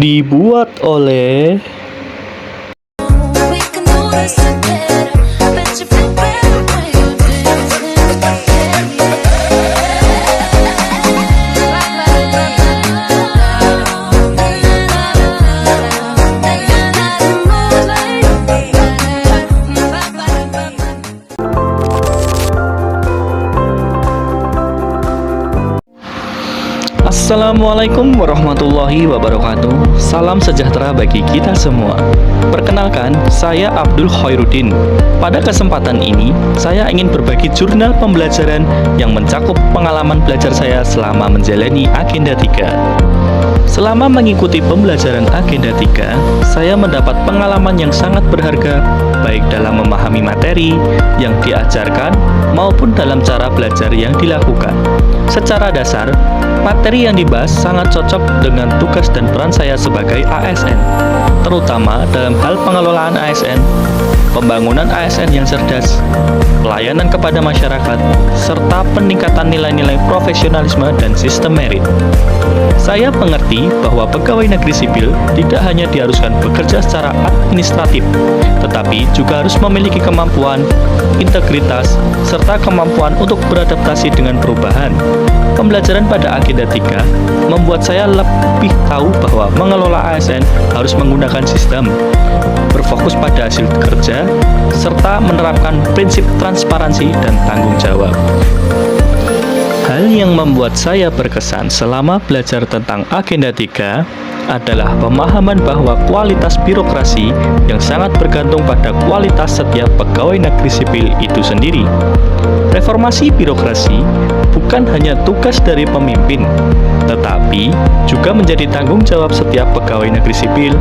Dibuat oleh Assalamualaikum warahmatullahi wabarakatuh. Salam sejahtera bagi kita semua. Perkenalkan, saya Abdul Khairuddin. Pada kesempatan ini, saya ingin berbagi jurnal pembelajaran yang mencakup pengalaman belajar saya selama menjalani Agenda 3. Selama mengikuti pembelajaran Agenda 3, saya mendapat pengalaman yang sangat berharga, baik dalam memahami materi yang diajarkan maupun dalam cara belajar yang dilakukan. Secara dasar, materi yang dibahas sangat cocok dengan tugas dan peran saya sebagai ASN, terutama dalam hal pengelolaan ASN, pembangunan ASN yang cerdas, pelayanan kepada masyarakat, serta peningkatan nilai-nilai profesionalisme dan sistem merit. Saya mengerti bahwa pegawai negeri sipil tidak hanya diharuskan bekerja secara administratif, tetapi juga harus memiliki kemampuan, integritas, serta kemampuan untuk beradaptasi dengan perubahan. Pembelajaran pada Agenda 3 membuat saya lebih tahu bahwa mengelola ASN harus menggunakan sistem, berfokus pada hasil kerja, serta menerapkan prinsip transparansi dan tanggung jawab. Hal yang membuat saya berkesan selama belajar tentang Agenda 3 adalah pemahaman bahwa kualitas birokrasi yang sangat bergantung pada kualitas setiap pegawai negeri sipil itu sendiri. Reformasi birokrasi bukan hanya tugas dari pemimpin, tetapi juga menjadi tanggung jawab setiap pegawai negeri sipil.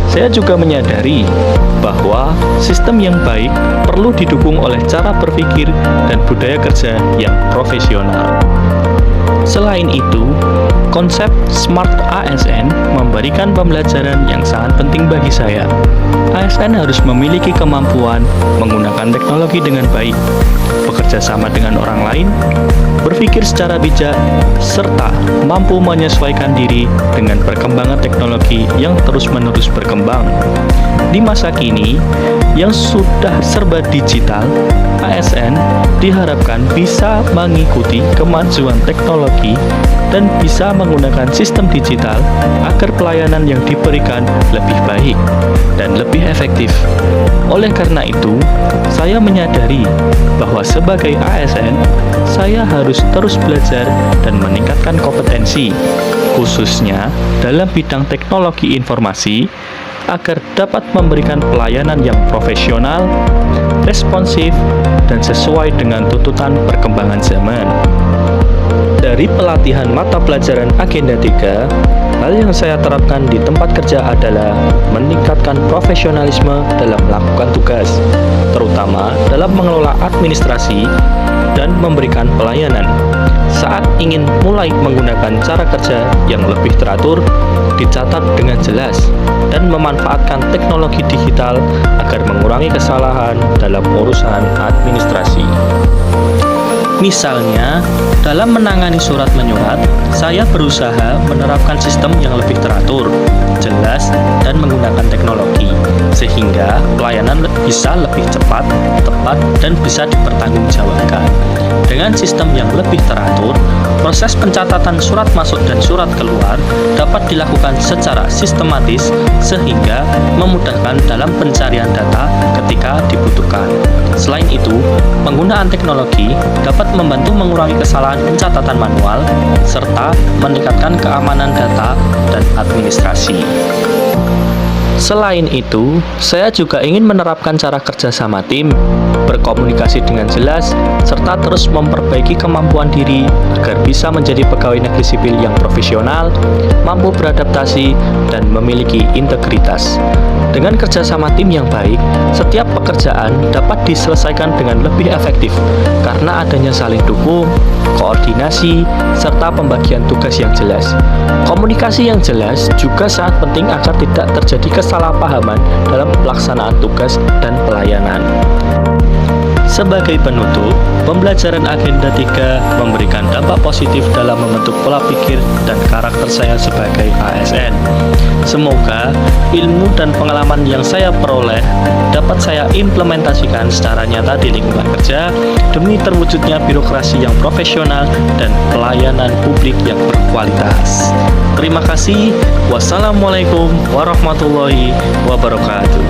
Saya juga menyadari bahwa sistem yang baik perlu didukung oleh cara berpikir dan budaya kerja yang profesional. Selain itu, konsep Smart ASN memberikan pembelajaran yang sangat penting bagi saya. ASN harus memiliki kemampuan menggunakan teknologi dengan baik, bekerja sama dengan orang lain, berpikir secara bijak, serta mampu menyesuaikan diri dengan perkembangan teknologi yang terus-menerus berkembang. Di masa kini, yang sudah serba digital, ASN diharapkan bisa mengikuti kemajuan teknologi dan bisa menggunakan sistem digital agar pelayanan yang diberikan lebih baik dan lebih efektif. Oleh karena itu, saya menyadari bahwa sebagai ASN, saya harus terus belajar dan meningkatkan kompetensi, khususnya dalam bidang teknologi informasi, agar dapat memberikan pelayanan yang profesional, responsif, dan sesuai dengan tuntutan perkembangan zaman. Dari pelatihan mata pelajaran Agenda 3, hal yang saya terapkan di tempat kerja adalah meningkatkan profesionalisme dalam melakukan tugas, terutama dalam mengelola administrasi dan memberikan pelayanan. Saat ingin mulai menggunakan cara kerja yang lebih teratur, dicatat dengan jelas, dan memanfaatkan teknologi digital agar mengurangi kesalahan dalam urusan administrasi. Misalnya, dalam menangani surat menyurat, saya berusaha menerapkan sistem yang lebih teratur, jelas, dan menggunakan teknologi, sehingga pelayanan bisa lebih cepat, tepat, dan bisa dipertanggungjawabkan. Dengan sistem yang lebih teratur, proses pencatatan surat masuk dan surat keluar dapat dilakukan secara sistematis sehingga memudahkan dalam pencarian data ketika dibutuhkan. Selain itu, penggunaan teknologi dapat membantu mengurangi kesalahan pencatatan manual serta meningkatkan keamanan data dan administrasi. Selain itu, saya juga ingin menerapkan cara kerja sama tim, berkomunikasi dengan jelas, serta terus memperbaiki kemampuan diri agar bisa menjadi pegawai negeri sipil yang profesional, mampu beradaptasi, dan memiliki integritas. Dengan kerjasama tim yang baik, setiap pekerjaan dapat diselesaikan dengan lebih efektif karena adanya saling dukung, koordinasi, serta pembagian tugas yang jelas. Komunikasi yang jelas juga sangat penting agar tidak terjadi kesalahpahaman dalam pelaksanaan tugas dan pelayanan. Sebagai penutup, pembelajaran agenda 3 memberikan dampak positif dalam membentuk pola pikir dan karakter saya sebagai ASN. Semoga ilmu dan pengalaman yang saya peroleh dapat saya implementasikan secara nyata di lingkungan kerja demi terwujudnya birokrasi yang profesional dan pelayanan publik yang berkualitas. Terima kasih. Wassalamualaikum warahmatullahi wabarakatuh.